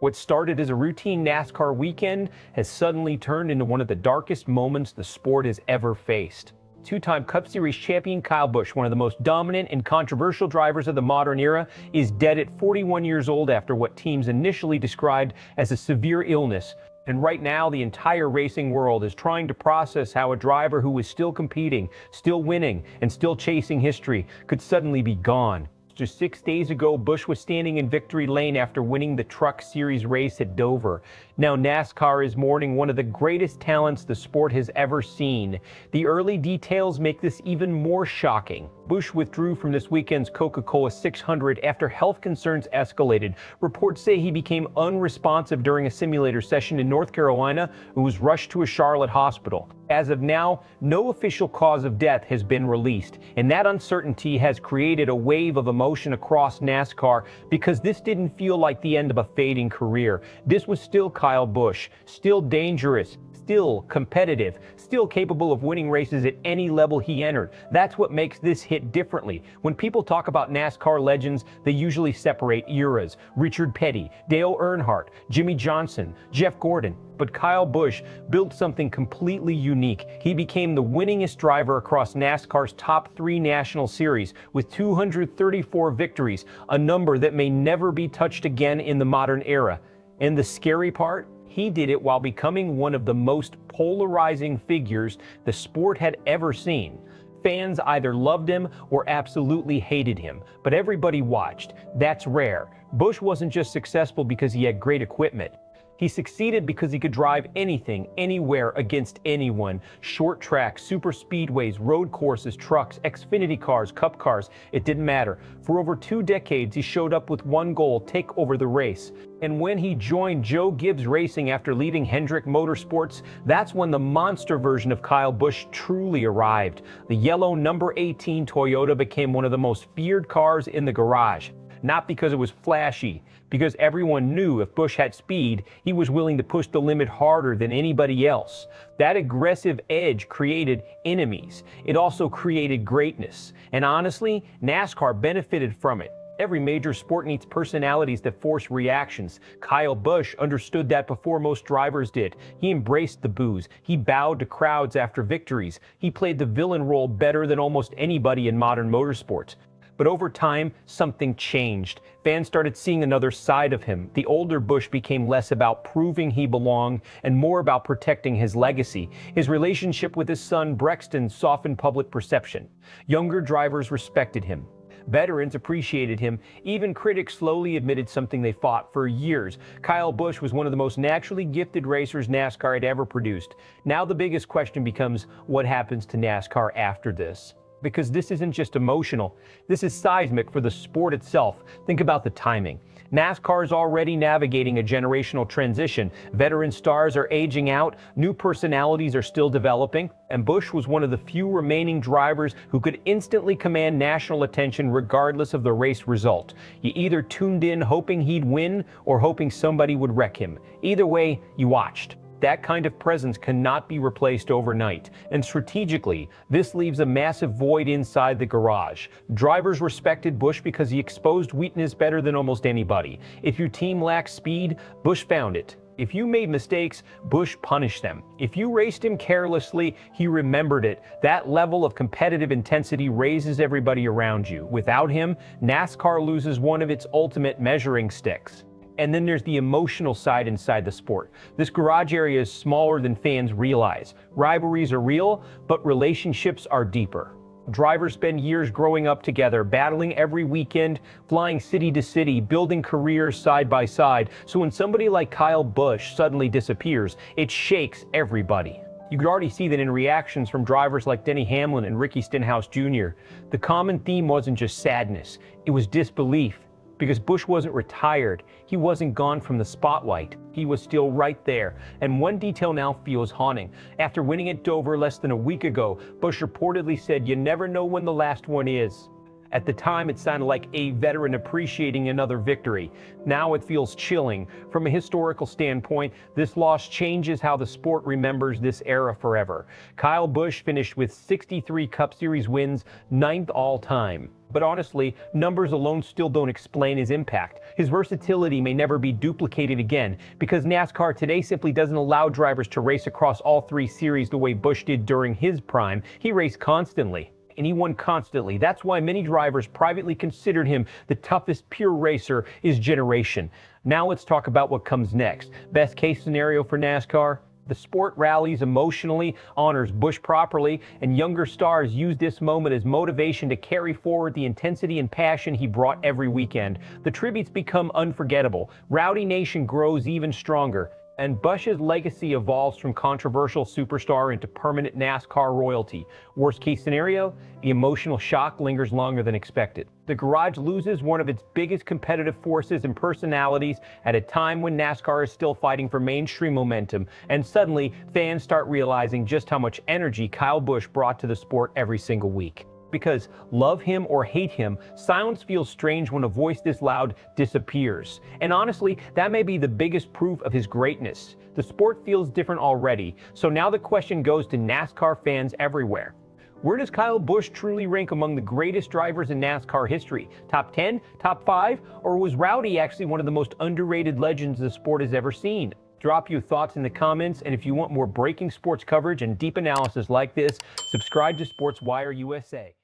What started as a routine NASCAR weekend has suddenly turned into one of the darkest moments the sport has ever faced. Two-time Cup Series champion Kyle Busch, one of the most dominant and controversial drivers of the modern era, is dead at 41 years old after what teams initially described as a severe illness. And right now, the entire racing world is trying to process how a driver who was still competing, still winning, and still chasing history could suddenly be gone. Just 6 days ago, Busch was standing in victory lane after winning the Truck Series race at Dover. Now NASCAR is mourning one of the greatest talents the sport has ever seen. The early details make this even more shocking. Busch withdrew from this weekend's Coca-Cola 600 after health concerns escalated. Reports say he became unresponsive during a simulator session in North Carolina and was rushed to a Charlotte hospital. As of now, no official cause of death has been released, and that uncertainty has created a wave of emotion across NASCAR because this didn't feel like the end of a fading career. This was still Kyle Busch, still dangerous, still competitive, still capable of winning races at any level he entered. That's what makes this hit differently. When people talk about NASCAR legends, they usually separate eras. Richard Petty, Dale Earnhardt, Jimmy Johnson, Jeff Gordon. But Kyle Busch built something completely unique. He became the winningest driver across NASCAR's top 3 national series with 234 victories, a number that may never be touched again in the modern era. And the scary part? He did it while becoming one of the most polarizing figures the sport had ever seen. Fans either loved him or absolutely hated him, but everybody watched. That's rare. Busch wasn't just successful because he had great equipment. He succeeded because he could drive anything, anywhere, against anyone. Short tracks, super speedways, road courses, trucks, Xfinity cars, Cup cars, it didn't matter. For over 2 decades, he showed up with one goal: take over the race. And when he joined Joe Gibbs Racing after leaving Hendrick Motorsports, that's when the monster version of Kyle Busch truly arrived. The yellow number 18 Toyota became one of the most feared cars in the garage. Not because it was flashy, because everyone knew if Busch had speed, he was willing to push the limit harder than anybody else. That aggressive edge created enemies. It also created greatness. And honestly, NASCAR benefited from it. Every major sport needs personalities that force reactions. Kyle Busch understood that before most drivers did. He embraced the boos. He bowed to crowds after victories. He played the villain role better than almost anybody in modern motorsports. But over time, something changed. Fans started seeing another side of him. The older Busch became less about proving he belonged and more about protecting his legacy. His relationship with his son Brexton softened public perception. Younger drivers respected him. Veterans appreciated him. Even critics slowly admitted something they fought for years. Kyle Busch was one of the most naturally gifted racers NASCAR had ever produced. Now the biggest question becomes, what happens to NASCAR after this? Because this isn't just emotional, this is seismic for the sport itself. Think about the timing. NASCAR is already navigating a generational transition. Veteran stars are aging out, new personalities are still developing, and Busch was one of the few remaining drivers who could instantly command national attention regardless of the race result. You either tuned in hoping he'd win or hoping somebody would wreck him. Either way, you watched. That kind of presence cannot be replaced overnight. And strategically, this leaves a massive void inside the garage. Drivers respected Busch because he exposed weakness better than almost anybody. If your team lacked speed, Busch found it. If you made mistakes, Busch punished them. If you raced him carelessly, he remembered it. That level of competitive intensity raises everybody around you. Without him, NASCAR loses one of its ultimate measuring sticks. And then there's the emotional side inside the sport. This garage area is smaller than fans realize. Rivalries are real, but relationships are deeper. Drivers spend years growing up together, battling every weekend, flying city to city, building careers side by side. So when somebody like Kyle Busch suddenly disappears, it shakes everybody. You could already see that in reactions from drivers like Denny Hamlin and Ricky Stenhouse Jr. The common theme wasn't just sadness, it was disbelief. Because Busch wasn't retired, he wasn't gone from the spotlight. He was still right there. And one detail now feels haunting. After winning at Dover less than a week ago, Busch reportedly said, "You never know when the last one is." At the time, it sounded like a veteran appreciating another victory. Now it feels chilling. From a historical standpoint, this loss changes how the sport remembers this era forever. Kyle Busch finished with 63 Cup Series wins, 9th all time. But honestly, numbers alone still don't explain his impact. His versatility may never be duplicated again, because NASCAR today simply doesn't allow drivers to race across all three series the way Busch did during his prime. He raced constantly. And he won constantly. That's why many drivers privately considered him the toughest pure racer his generation. Now let's talk about what comes next. Best case scenario for NASCAR? The sport rallies emotionally, honors Busch properly, and younger stars use this moment as motivation to carry forward the intensity and passion he brought every weekend. The tributes become unforgettable. Rowdy Nation grows even stronger. And Busch's legacy evolves from controversial superstar into permanent NASCAR royalty. Worst case scenario, the emotional shock lingers longer than expected. The garage loses one of its biggest competitive forces and personalities at a time when NASCAR is still fighting for mainstream momentum, and suddenly fans start realizing just how much energy Kyle Busch brought to the sport every single week. Because love him or hate him, silence feels strange when a voice this loud disappears. And honestly, that may be the biggest proof of his greatness. The sport feels different already, so now the question goes to NASCAR fans everywhere. Where does Kyle Busch truly rank among the greatest drivers in NASCAR history? Top 10? Top 5? Or was Rowdy actually one of the most underrated legends the sport has ever seen? Drop your thoughts in the comments, and if you want more breaking sports coverage and deep analysis like this, subscribe to SportsWire USA.